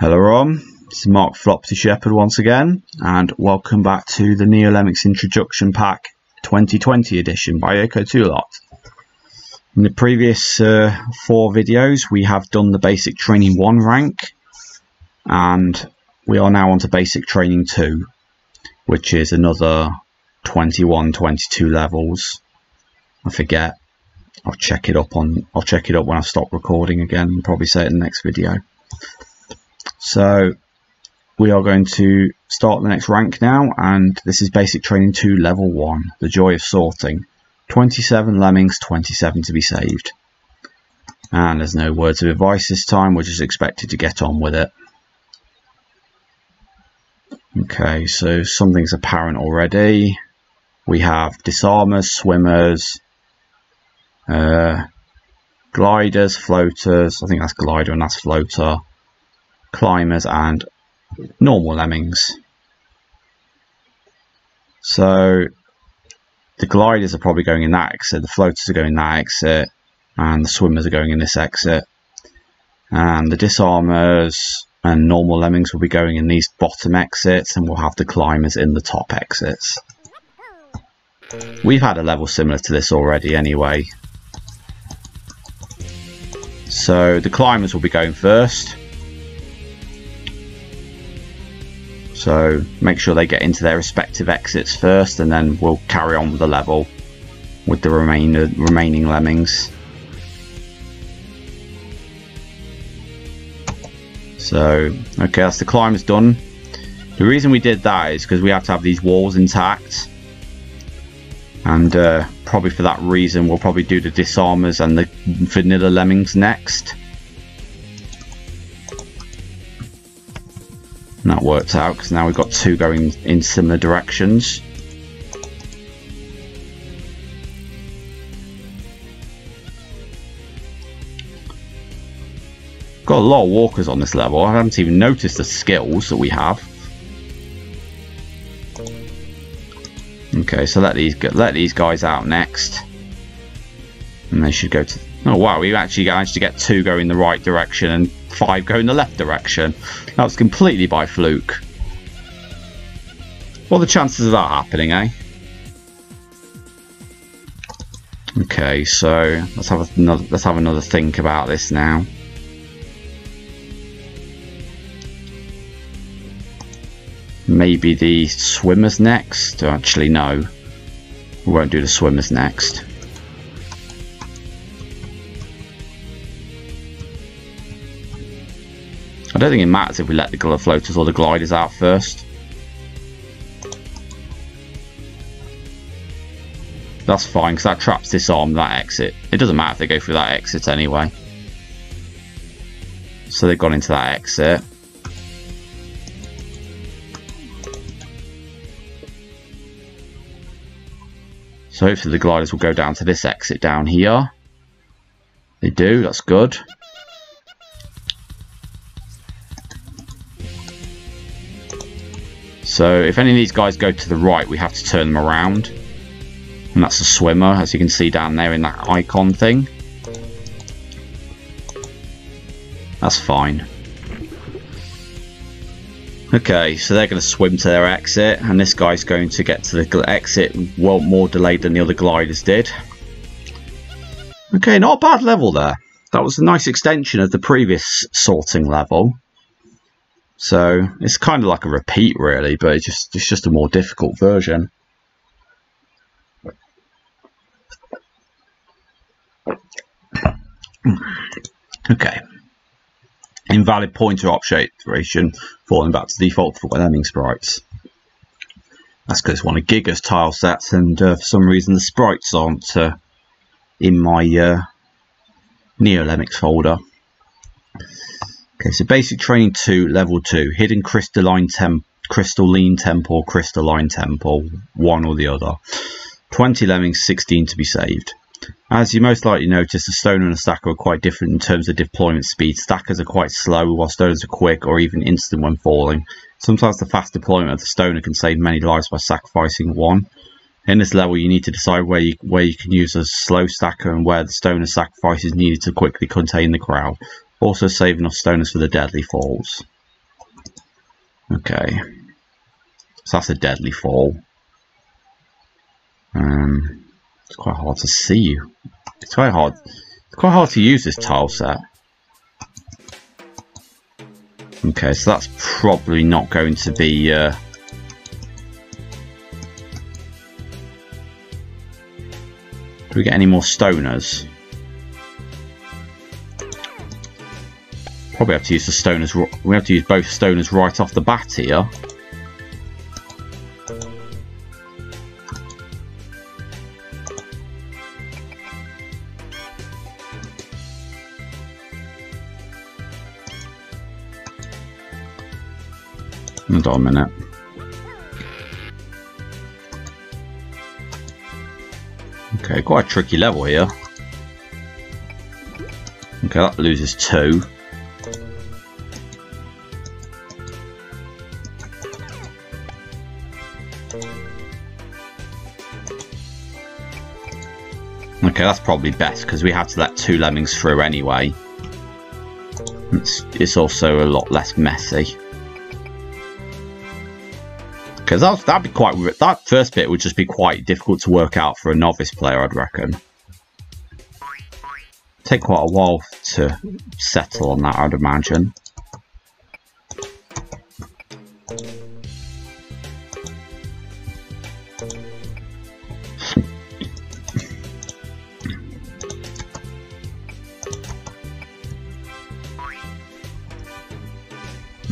Hello this is Mark Flopsy Shepherd once again, and welcome back to the NeoLemmix Introduction Pack 2020 edition by Eco2Lot. In the previous 4 videos we have done the Basic Training 1 rank, and we are now on to Basic Training 2, which is another 21-22 levels. I forget. I'll check it up when I stop recording again and probably say it in the next video. So we are going to start the next rank now, and this is Basic Training 2 Level 1, The Joy of Sorting. 27 lemmings, 27 to be saved. And there's no words of advice this time, we're just expected to get on with it. Okay, so something's apparent already. We have disarmers, swimmers, gliders, floaters, I think that's glider and that's floater, climbers and normal lemmings. So the gliders are probably going in that exit, the floaters are going in that exit, and the swimmers are going in this exit, and the disarmers and normal lemmings will be going in these bottom exits, and we'll have the climbers in the top exits. We've had a level similar to this already anyway. So the climbers will be going first. So make sure they get into their respective exits first, and then we'll carry on with the level with the remaining lemmings. So, okay, that's the climbers done. The reason we did that is because we have to have these walls intact. And probably for that reason we'll probably do the disarmers and the vanilla lemmings next. And that worked out because now we've got 2 going in similar directions. Got a lot of walkers on this level. I haven't even noticed the skills that we have. Okay, so let these guys out next, and they should go to. Oh wow, we actually managed to get 2 going the right direction and 5 going the left direction. That was completely by fluke. What are the chances of that happening, eh? Okay, so let's have another think about this now. Maybe the swimmers next. Actually, no. We won't do the swimmers next. I don't think it matters if we let the floaters or the gliders out first. That's fine, because that traps disarm that exit. It doesn't matter if they go through that exit anyway. So they've gone into that exit. So hopefully the gliders will go down to this exit down here. They do, that's good. So if any of these guys go to the right, we have to turn them around. And that's a swimmer, as you can see down there in that icon thing. That's fine. Okay, so they're going to swim to their exit, and this guy's going to get to the exit well more delayed than the other gliders did. Okay, not a bad level there. That was a nice extension of the previous sorting level. So it's kind of like a repeat really, but it's just a more difficult version. Okay. Invalid pointer operation, falling back to default for lemming sprites. That's because it's one of Giga's tile sets, and for some reason the sprites aren't in my NeoLemmix folder. Okay, so Basic Training 2, Level 2, Hidden Crystalline Temple, Crystalline Temple, one or the other. 20 lemmings, 16 to be saved. As you most likely notice, the stoner and the stacker are quite different in terms of deployment speed. Stackers are quite slow, while stoners are quick or even instant when falling. Sometimes the fast deployment of the stoner can save many lives by sacrificing one. In this level, you need to decide where you can use a slow stacker and where the stoner sacrifice is needed to quickly contain the crowd. Also save enough stoners for the deadly falls. Okay, so that's a deadly fall. It's quite hard to see. It's quite hard to use this tile set. Okay, so that's probably not going to be do we get any more stoners? Probably have to use the stoners. We have to use both stoners right off the bat here. Hold on a minute. Okay, quite a tricky level here. Okay, that loses 2. Okay, that's probably best because we had to let 2 lemmings through anyway. It's also a lot less messy. Because that'd be quite. That first bit would just be quite difficult to work out for a novice player, I'd reckon. Take quite a while to settle on that, I'd imagine.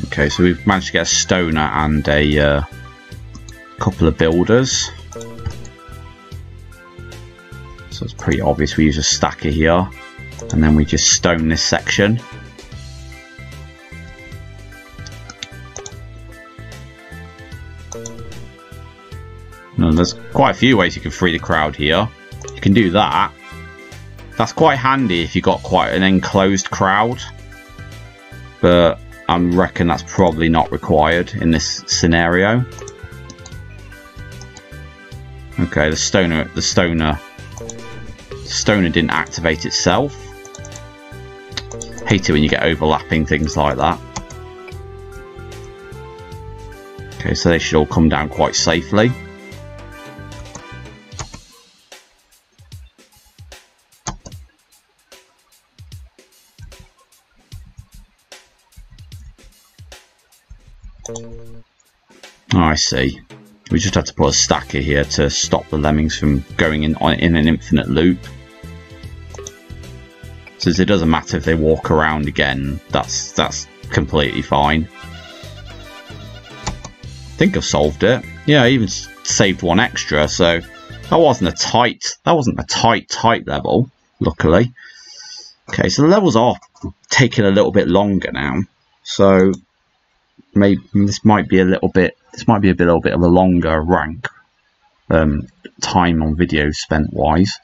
Okay, so we've managed to get a stoner and a couple of builders. So it's pretty obvious we use a stacker here, and then we just stone this section. And there's quite a few ways you can free the crowd here. You can do that. That's quite handy if you've got quite an enclosed crowd, but I reckon that's probably not required in this scenario. Okay, the stoner didn't activate itself. Hate it when you get overlapping things like that. Okay, so they should all come down quite safely. Oh, I see. We just had to put a stacker here to stop the lemmings from going in an infinite loop. Since it doesn't matter if they walk around again, that's completely fine. I think I've solved it. Yeah, I even saved 1 extra, so that wasn't a tight level, luckily. Okay, so the levels are taking a little bit longer now, so maybe this might be a little bit of a longer rank time on video spent wise.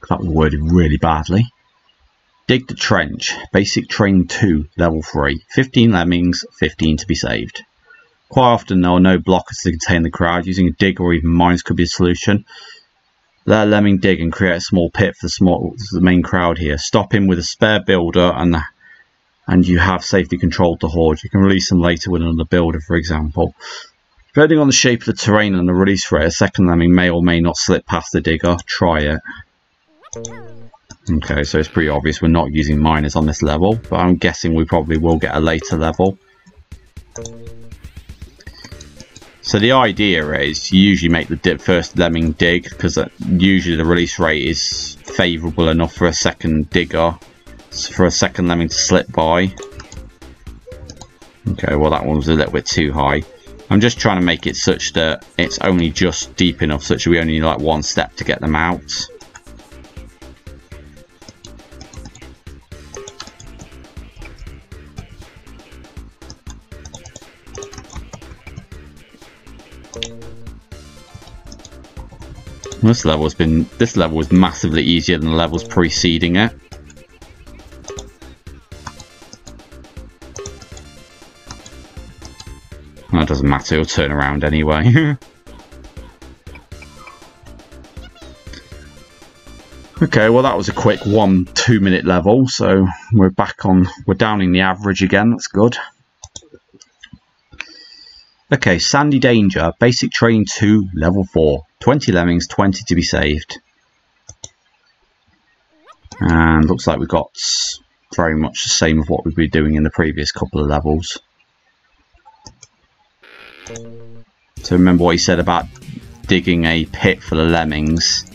That was worded really badly. Dig the trench. Basic train 2, level 3. 15 lemmings, 15 to be saved. Quite often there are no blockers to contain the crowd. Using a dig or even mines could be a solution. Let a lemming dig and create a small pit for the main crowd here. Stop him with a spare builder and you have safely controlled the horde. You can release them later with another builder, for example. Depending on the shape of the terrain and the release rate, a second lemming may or may not slip past the digger. Try it. Okay, so it's pretty obvious we're not using miners on this level, but I'm guessing we probably will get a later level. So the idea is you usually make the first lemming dig, because usually the release rate is favourable enough for a second digger, for a second lemming to slip by. Okay, well that one was a little bit too high. I'm just trying to make it such that it's only just deep enough such that we only need like 1 step to get them out. This level was massively easier than the levels preceding it. That doesn't matter, it'll turn around anyway. Okay, well that was a quick 1-2 minute level, so we're downing the average again, that's good. Okay, Sandy Danger, basic training 2, level 4. 20 lemmings, 20 to be saved. And looks like we've got very much the same of what we've been doing in the previous couple of levels. So remember what he said about digging a pit for the lemmings.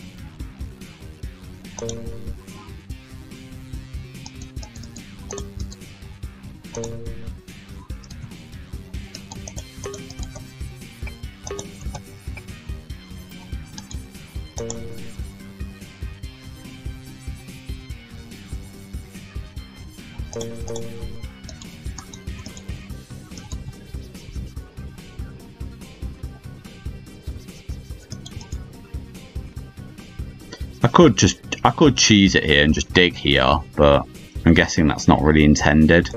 I could cheese it here and just dig here, but I'm guessing that's not really intended.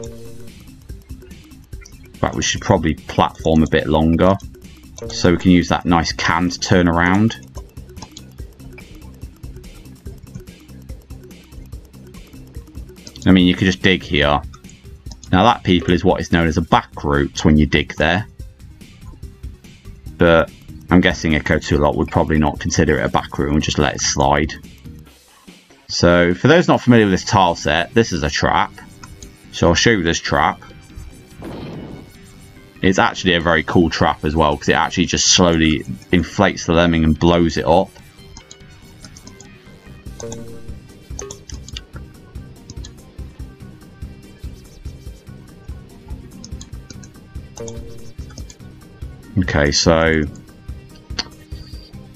But we should probably platform a bit longer so we can use that nice can to turn around. I mean, you could just dig here. Now that, people, is what is known as a back route when you dig there. But I'm guessing Echo 2 Lot would probably not consider it a back route and just let it slide. So, for those not familiar with this tile set, this is a trap. So I'll show you this trap. It's actually a very cool trap as well, because it actually just slowly inflates the lemming and blows it up. Okay, so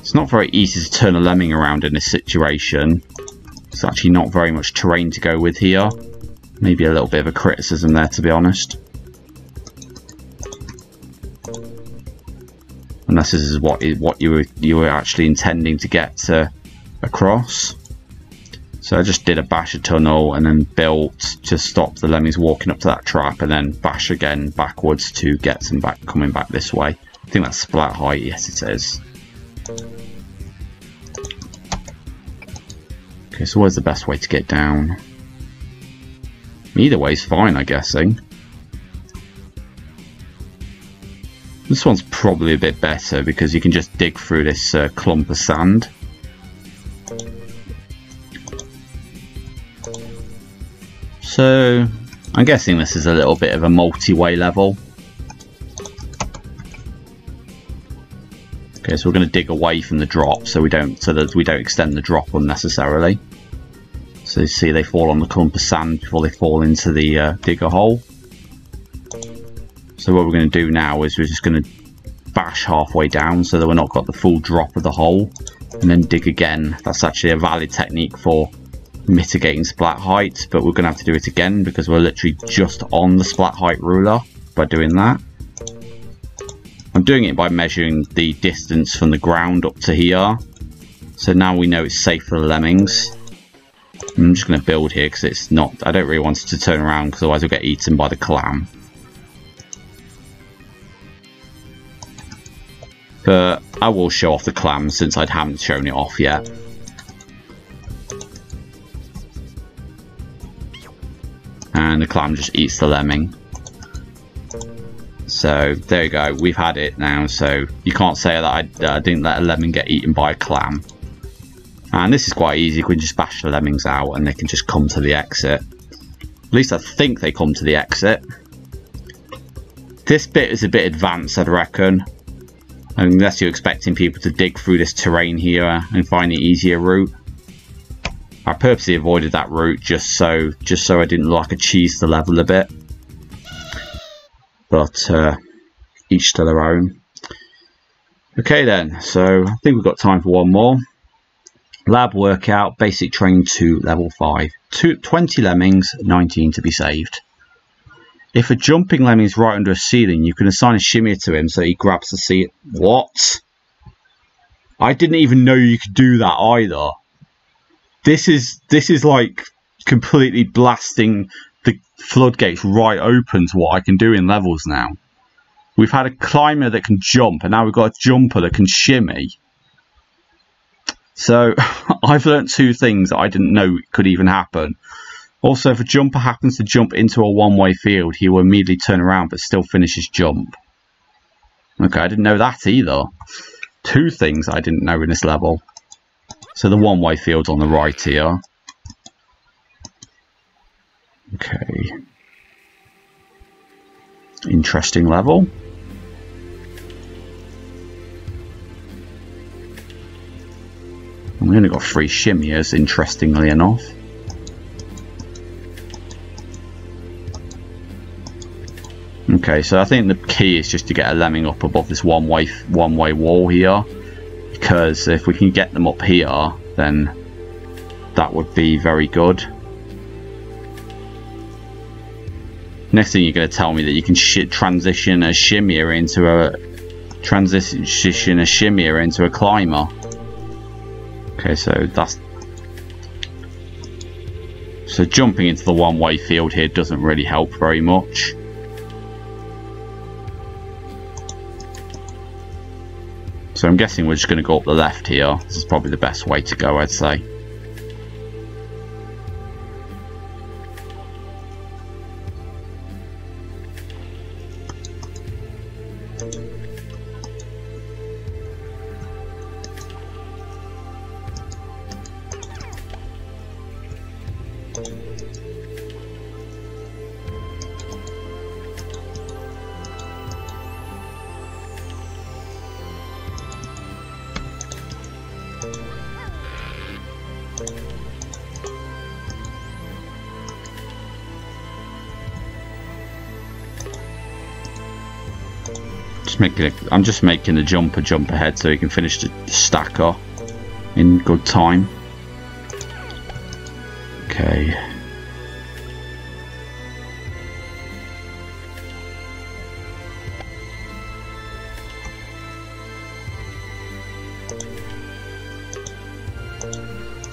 it's not very easy to turn a lemming around in this situation. It's actually not very much terrain to go with here. Maybe a little bit of a criticism there, to be honest. Unless this is what you were actually intending to get across. So I just did a basher tunnel and then built to stop the lemmings walking up to that trap, and then bash again backwards to get them back coming back this way. I think that's splat height. Yes, it is. Okay, so where's the best way to get down? Either way is fine, I'm guessing. This one's probably a bit better because you can just dig through this clump of sand. So I'm guessing this is a little bit of a multi-way level. Okay, so we're going to dig away from the drop so that we don't extend the drop unnecessarily. So you see they fall on the clump of sand before they fall into the digger hole. So what we're going to do now is we're just going to bash halfway down so that we're not got the full drop of the hole, and then dig again. That's actually a valid technique for mitigating splat height, but we're going to have to do it again because we're literally just on the splat height ruler by doing that. I'm doing it by measuring the distance from the ground up to here. So now we know it's safe for the lemmings. I'm just going to build here because it's not, I don't really want it to turn around because otherwise we'll get eaten by the clam. But I will show off the clam since I haven't shown it off yet. And the clam just eats the lemming. So there you go, we've had it now, so you can't say that I didn't let a lemming get eaten by a clam. And this is quite easy, you can just bash the lemmings out and they can just come to the exit. At least I think they come to the exit. This bit is a bit advanced, I'd reckon. Unless you're expecting people to dig through this terrain here and find the easier route. I purposely avoided that route just so I didn't look like I cheesed the level a bit. But each to their own. Okay then, so I think we've got time for one more. Lab workout, basic training 2, level 5. 20 lemmings, 19 to be saved. If a jumping lemming is right under a ceiling, you can assign a shimmy to him so he grabs the seat. What? I didn't even know you could do that either. This is like completely blasting the floodgates right open to what I can do in levels now. We've had a climber that can jump, and now we've got a jumper that can shimmy. So I've learnt 2 things that I didn't know could even happen. Also, if a jumper happens to jump into a one-way field, he will immediately turn around but still finish his jump. Okay, I didn't know that either. Two things I didn't know in this level. So the one-way field's on the right here. Okay. Interesting level. We only got 3 shimmiers, interestingly enough. Okay, so I think the key is just to get a lemming up above this one-way wall here, because if we can get them up here, then that would be very good. Next thing you're going to tell me that you can transition a shimmier into a climber. Okay, so jumping into the one-way field here doesn't really help very much. So I'm guessing we're just going to go up the left here. This is probably the best way to go, I'd say. I'm just making the jump ahead so he can finish the stacker in good time. Okay.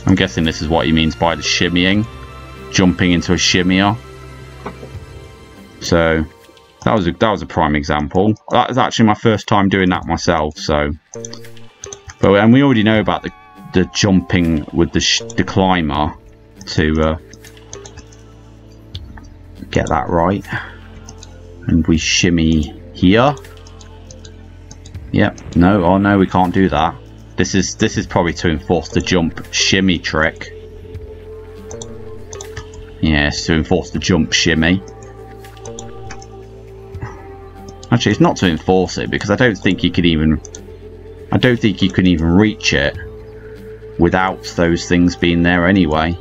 I'm guessing this is what he means by the shimmying, jumping into a shimmier. So that was a prime example. That was actually my first time doing that myself. So, and we already know about the jumping with the climber to get that right. And we shimmy here. Yep. No. Oh no, we can't do that. This is probably to enforce the jump shimmy trick. Yes, to enforce the jump shimmy. Actually, it's not to enforce it, because I don't think you can even reach it without those things being there anyway.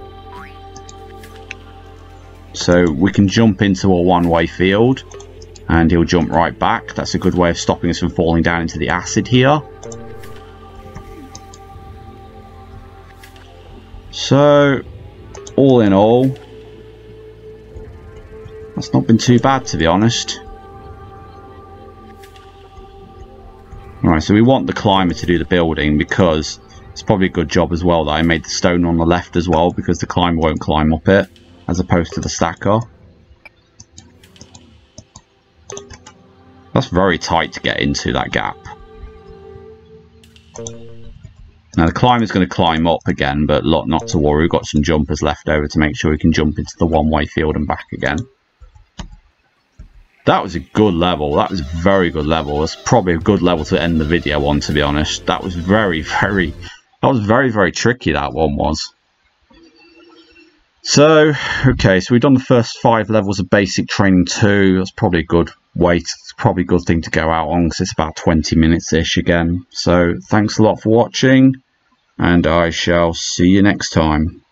So we can jump into a one-way field and he'll jump right back. That's a good way of stopping us from falling down into the acid here. So all in all, that's not been too bad, to be honest. Alright, so we want the climber to do the building, because it's probably a good job as well that I made the stone on the left as well, because the climber won't climb up it, as opposed to the stacker. That's very tight to get into, that gap. Now the climber's going to climb up again, but not to worry, we've got some jumpers left over to make sure we can jump into the one-way field and back again. That was a good level. That was a very good level. That's probably a good level to end the video on, to be honest. That was very, very tricky, that one was. So, okay, so we've done the first 5 levels of basic training 2. That's probably a good probably a good thing to go out on, because it's about 20 minutes-ish again. So, thanks a lot for watching, and I shall see you next time.